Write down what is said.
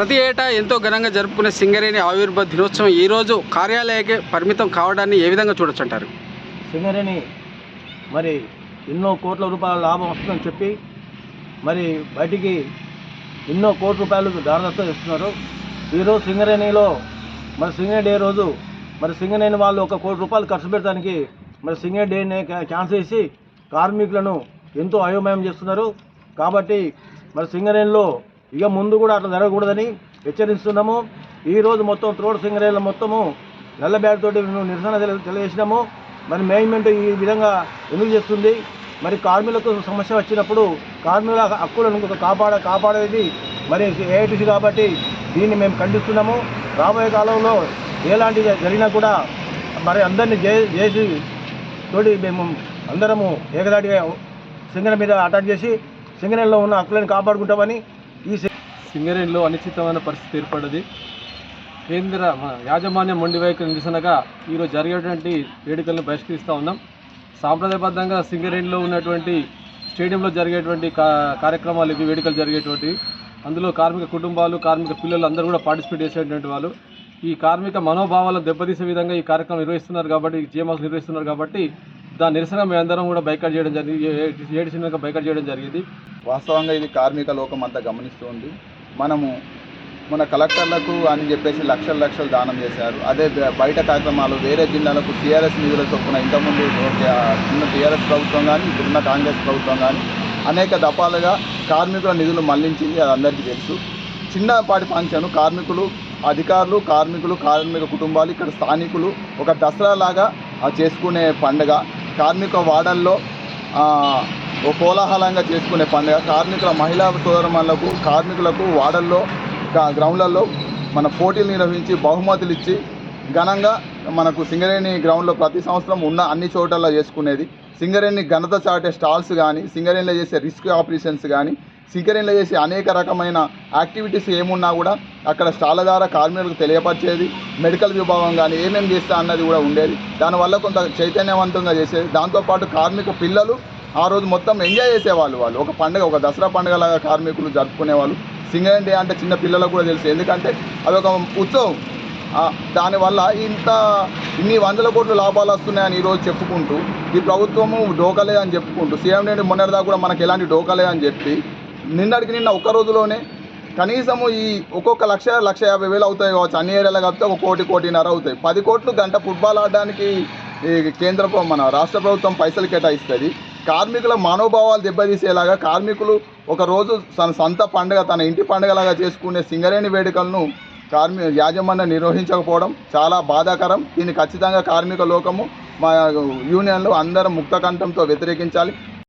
ప్రతి ఏటా ఎంతో ఘనంగా జరుపుకునే సింగరేణి ఆవిర్భావ దినోత్సవం ఈరోజు కార్యాలయానికి పరిమితం కావడాన్ని ఏ విధంగా చూడొచ్చు అంటారు? సింగరేణి మరి ఎన్నో కోట్ల రూపాయల లాభం వస్తుందని చెప్పి మరి బయటికి ఎన్నో కోట్ల రూపాయలు దారదత్తం ఇస్తున్నారు. ఈరోజు సింగరేణిలో మరి సింగరేణి డే రోజు మరి సింగరేణి వాళ్ళు 1 కోటి రూపాయలు ఖర్చు పెట్టడానికి మరి సింగరేణి డేని క్యాన్సిల్ చేసి కార్మికులను ఎంతో అయోమయం చేస్తున్నారు. కాబట్టి మరి సింగరేణిలో ఇక ముందు కూడా అట్లా జరగకూడదని హెచ్చరిస్తున్నాము. ఈరోజు మొత్తం త్రోడ్ సింగరేణిలో మొత్తము నల్ల బ్యాగ్ తోటి నిరసన తెలియజేసినాము. మరి మేనేజ్మెంట్ ఈ విధంగా ఎందుకు చేస్తుంది? మరి కార్మికులకు సమస్య వచ్చినప్పుడు కార్మికుల హక్కులను కాపాడేది మరి ఏఐటీసీ కాబట్టి దీన్ని మేము ఖండిస్తున్నాము. రాబోయే కాలంలో ఎలాంటి జరిగినా కూడా మరి అందరినీ చేసి తోటి మేము అందరము ఏకదాటిగా సింగరేణి మీద అటాక్ చేసి సింగరేణిలో ఉన్న హక్కులను కాపాడుకుంటామని ఈ సింగరేణిలో అనిశ్చితమైన పరిస్థితి ఏర్పడ్డది. కేంద్ర యాజమాన్య మొండి వైఖరి నిరసనగా ఈరోజు జరిగేటువంటి వేడుకలను బహిష్కరిస్తూ ఉన్నాం. సాంప్రదాయబద్ధంగా సింగరేణిలో ఉన్నటువంటి స్టేడియంలో జరిగేటువంటి కార్యక్రమాలు ఇవి వేడుకలు జరిగేటువంటి, అందులో కార్మిక కుటుంబాలు కార్మిక పిల్లలు అందరూ కూడా పార్టిసిపేట్ చేసేటువంటి వాళ్ళు. ఈ కార్మిక మనోభావాలను దెబ్బతీసే విధంగా ఈ కార్యక్రమం నిర్వహిస్తున్నారు కాబట్టి, జీఎంఎస్ నిర్వహిస్తున్నారు కాబట్టి దాని నిరసన మేమందరం కూడా బైకాట్ చేయడం జరిగింది. ఏటీసీ బైకాట్ చేయడం జరిగింది. వాస్తవంగా ఇది కార్మిక లోకం అంతా గమనిస్తుంది. మన కలెక్టర్లకు అని చెప్పేసి లక్షలు దానం చేశారు. అదే బయట కార్యక్రమాలు వేరే జిల్లాలకు టీఆర్ఎస్ నిధుల చొప్పున ఇంతకుముందు ఉన్న టీఆర్ఎస్ ప్రభుత్వం కానీ ఇప్పుడున్న కాంగ్రెస్ ప్రభుత్వం కానీ అనేక దఫాలుగా కార్మికుల నిధులు మళ్లించింది. అది అందరికీ తెలుసు. చిన్నపాటి ఫంక్షన్ కార్మికులు, అధికారులు, కార్మిక కుటుంబాలు, ఇక్కడ స్థానికులు ఒక దసరా లాగా చేసుకునే పండుగ. కార్మిక వాడల్లో కోలాహలంగా చేసుకునే పండుగ. కార్మికుల మహిళా సోదరులకు కార్మికులకు వాడల్లో గ్రౌండ్లలో మన పోటీలు నిర్వహించి బహుమతులు ఇచ్చి ఘనంగా మనకు సింగరేణి గ్రౌండ్లో ప్రతి సంవత్సరం ఉన్న అన్ని చోట్ల చేసుకునేది. సింగరేణి ఘనత చాటే స్టాల్స్ కానీ, సింగరేణిలో చేసే రిస్క్ ఆపరేషన్స్ కానీ, సింగరేణిలో చేసే అనేక రకమైన యాక్టివిటీస్ ఏమున్నా కూడా అక్కడ స్టాళ్ళ ద్వారా కార్మికులకు తెలియపరిచేది. మెడికల్ విభాగం కానీ ఏమేమి చేస్తా అన్నది కూడా ఉండేది. దానివల్ల కొంత చైతన్యవంతంగా చేసేది. దాంతోపాటు కార్మిక పిల్లలు ఆ రోజు మొత్తం ఎంజాయ్ చేసేవాళ్ళు. వాళ్ళు ఒక పండుగ, ఒక దసరా పండుగలాగా కార్మికులు జరుపుకునేవాళ్ళు. సింగరేణి డే అంటే చిన్న పిల్లలకు కూడా తెలుసు, ఎందుకంటే అదొక ఉత్సవం. దానివల్ల ఇన్ని వందల కోట్ల లాభాలు వస్తున్నాయని ఈరోజు చెప్పుకుంటూ ఈ ప్రభుత్వము డోకలే అని చెప్పుకుంటూ సీఎం నుండి మొన్నటిదాకా కూడా మనకు ఎలాంటి డోకలే అని చెప్పి నిన్న ఒక్క రోజులోనే కనీసము ఈ ఒక్కొక్క 1,50,000 అవుతాయి కావచ్చు. అన్ని ఏరియాలో కలిపితే 1 కోటిన్నర అవుతాయి. 10 కోట్లు గంట ఫుట్బాల్ ఆడడానికి మన రాష్ట్ర ప్రభుత్వం పైసలు కేటాయిస్తుంది. కార్మికుల మనోభావాలు దెబ్బతీసేలాగా కార్మికులు ఒకరోజు తన సొంత పండుగ, తన ఇంటి పండుగలాగా చేసుకునే సింగరేణి వేడుకలను యాజమాన్యం నిర్వహించకపోవడం చాలా బాధాకరం. దీన్ని ఖచ్చితంగా కార్మిక లోకము, మా యూనియన్లు అందరం ముక్త కంఠంతో వ్యతిరేకించాలి.